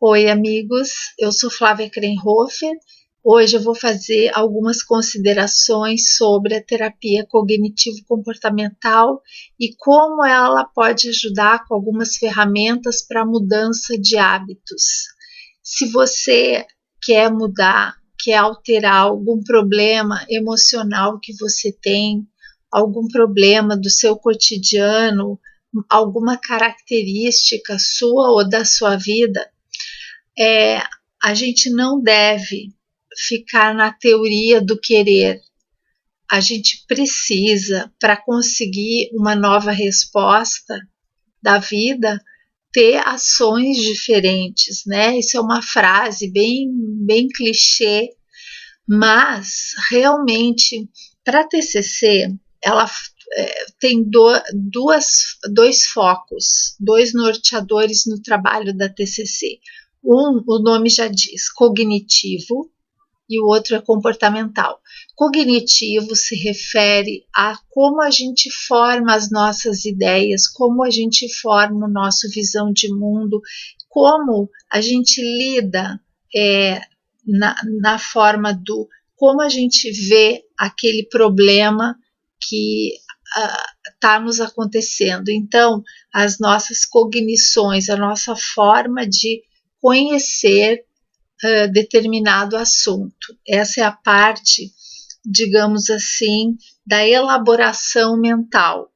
Oi, amigos, eu sou Flávia Krenhofer. Hoje eu vou fazer algumas considerações sobre a terapia cognitivo-comportamental e como ela pode ajudar com algumas ferramentas para a mudança de hábitos. Se você quer mudar, quer alterar algum problema emocional que você tem, algum problema do seu cotidiano, alguma característica sua ou da sua vida, a gente não deve ficar na teoria do querer. A gente precisa, para conseguir uma nova resposta da vida, ter ações diferentes, né? Isso é uma frase bem clichê, mas realmente para a TCC ela tem dois focos, dois norteadores no trabalho da TCC. O nome já diz, cognitivo, e o outro é comportamental. Cognitivo se refere a como a gente forma as nossas ideias, como a gente forma a nossa visão de mundo, como a gente lida na forma do como a gente vê aquele problema que está nos acontecendo. Então, as nossas cognições, a nossa forma de conhecer determinado assunto. Essa é a parte, digamos assim, da elaboração mental.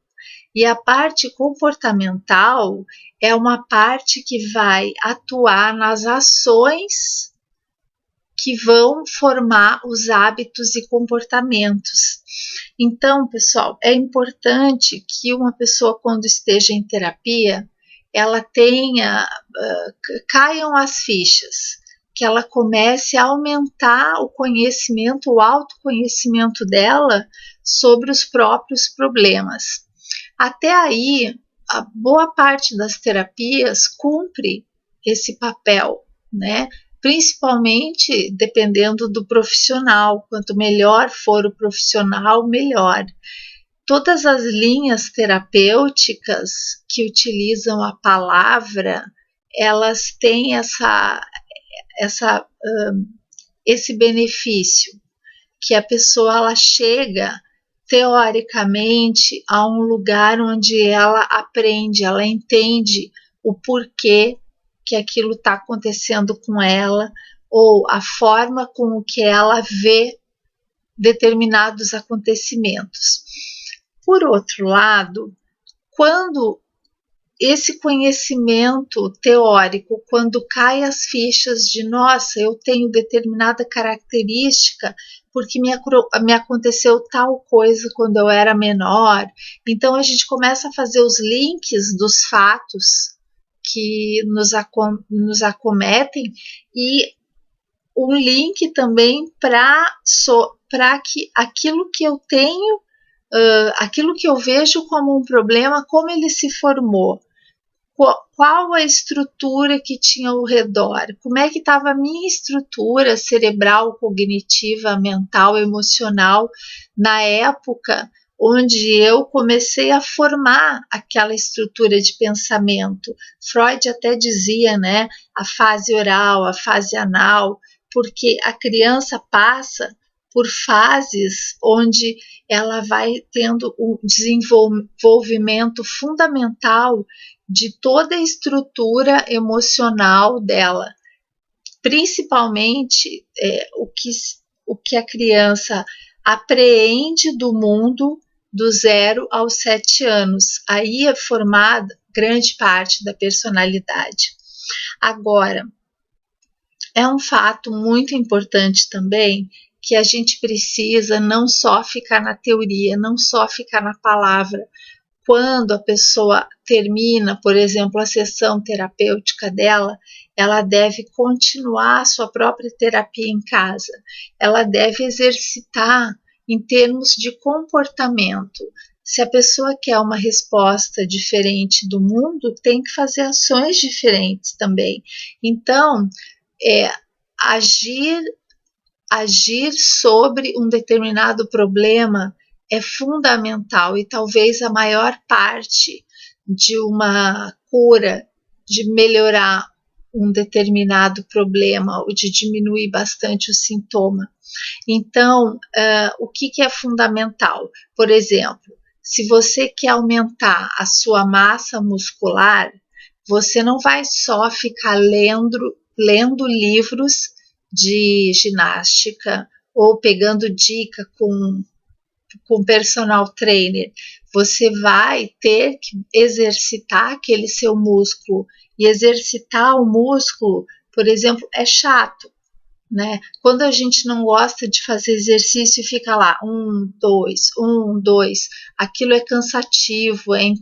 E a parte comportamental é uma parte que vai atuar nas ações que vão formar os hábitos e comportamentos. Então, pessoal, é importante que uma pessoa, quando esteja em terapia, ela tenha, caiam as fichas, que ela comece a aumentar o conhecimento, o autoconhecimento dela sobre os próprios problemas. Até aí, a boa parte das terapias cumpre esse papel, né? Principalmente dependendo do profissional. Quanto melhor for o profissional, melhor. Todas as linhas terapêuticas que utilizam a palavra, elas têm esse benefício, que a pessoa ela chega teoricamente a um lugar onde ela aprende, ela entende o porquê que aquilo está acontecendo com ela, ou a forma com que ela vê determinados acontecimentos. Por outro lado, quando esse conhecimento teórico, quando cai as fichas de nossa, eu tenho determinada característica porque me aconteceu tal coisa quando eu era menor, então a gente começa a fazer os links dos fatos que nos acometem e um link também para que aquilo que eu tenho, aquilo que eu vejo como um problema, como ele se formou, qual a estrutura que tinha ao redor, como é que estava a minha estrutura cerebral, cognitiva, mental, emocional, na época onde eu comecei a formar aquela estrutura de pensamento. Freud até dizia, né, a fase oral, a fase anal, porque a criança passa por fases onde ela vai tendo um desenvolvimento fundamental de toda a estrutura emocional dela, principalmente o que a criança apreende do mundo do 0 aos 7 anos. Aí é formada grande parte da personalidade. Agora, é um fato muito importante também que a gente precisa não só ficar na teoria, não só ficar na palavra. Quando a pessoa termina, por exemplo, a sessão terapêutica dela, ela deve continuar a sua própria terapia em casa. Ela deve exercitar em termos de comportamento. Se a pessoa quer uma resposta diferente do mundo, tem que fazer ações diferentes também. Então, agir sobre um determinado problema é fundamental e talvez a maior parte de uma cura, de melhorar um determinado problema ou de diminuir bastante o sintoma. Então, o que é fundamental? Por exemplo, se você quer aumentar a sua massa muscular, você não vai só ficar lendo livros de ginástica ou pegando dica com personal trainer. Você vai ter que exercitar aquele seu músculo. E exercitar o músculo, por exemplo, é chato, né? Quando a gente não gosta de fazer exercício e fica lá, 1, 2, aquilo é cansativo, é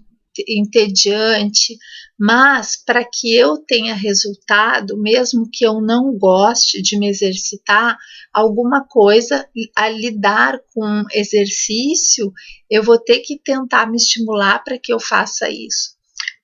entediante, mas para que eu tenha resultado, mesmo que eu não goste de me exercitar, alguma coisa a lidar com exercício, eu vou ter que tentar me estimular para que eu faça isso.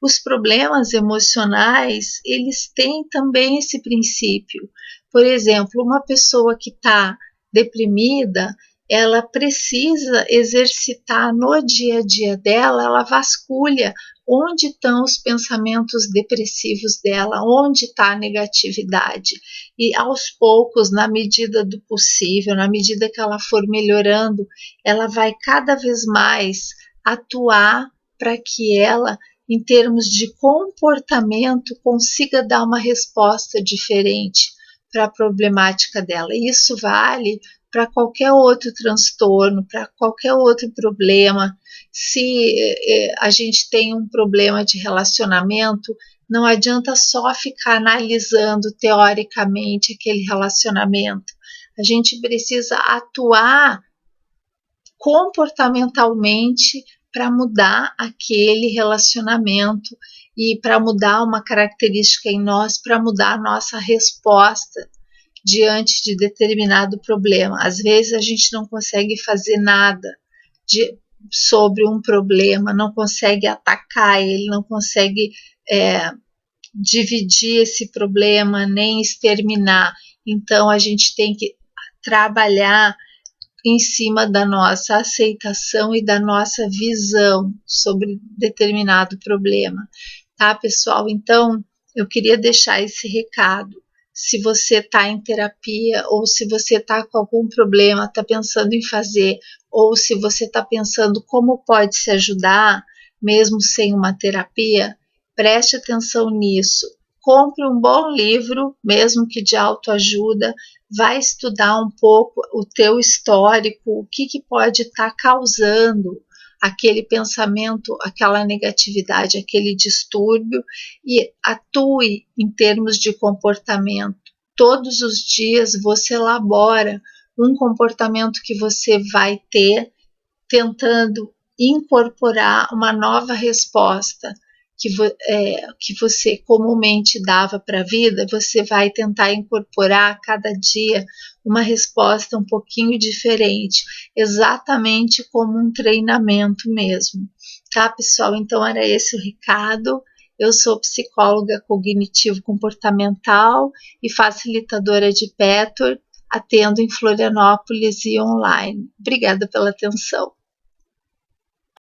Os problemas emocionais, eles têm também esse princípio. Por exemplo, uma pessoa que está deprimida, ela precisa exercitar no dia a dia dela, ela vasculha onde estão os pensamentos depressivos dela, onde está a negatividade. E aos poucos, na medida do possível, na medida que ela for melhorando, ela vai cada vez mais atuar para que ela, em termos de comportamento, consiga dar uma resposta diferente para a problemática dela. E isso vale para qualquer outro transtorno, para qualquer outro problema. Se a gente tem um problema de relacionamento, não adianta só ficar analisando teoricamente aquele relacionamento. A gente precisa atuar comportamentalmente para mudar aquele relacionamento e para mudar uma característica em nós, para mudar a nossa resposta diante de determinado problema. Às vezes a gente não consegue fazer nada sobre um problema, não consegue atacar ele, não consegue dividir esse problema, nem exterminar. Então a gente tem que trabalhar em cima da nossa aceitação e da nossa visão sobre determinado problema, tá, pessoal? Então, eu queria deixar esse recado. Se você está em terapia ou se você está com algum problema, está pensando em fazer, ou se você está pensando como pode se ajudar, mesmo sem uma terapia, preste atenção nisso. Compre um bom livro, mesmo que de autoajuda, vai estudar um pouco o teu histórico, o que pode estar causando aquele pensamento, aquela negatividade, aquele distúrbio, e atue em termos de comportamento. Todos os dias você elabora um comportamento que você vai ter, tentando incorporar uma nova resposta que você comumente dava para a vida, você vai tentar incorporar a cada dia uma resposta um pouquinho diferente, exatamente como um treinamento mesmo. Tá, pessoal? Então era esse o recado. Eu sou psicóloga cognitivo-comportamental e facilitadora de PETOR, atendo em Florianópolis e online. Obrigada pela atenção.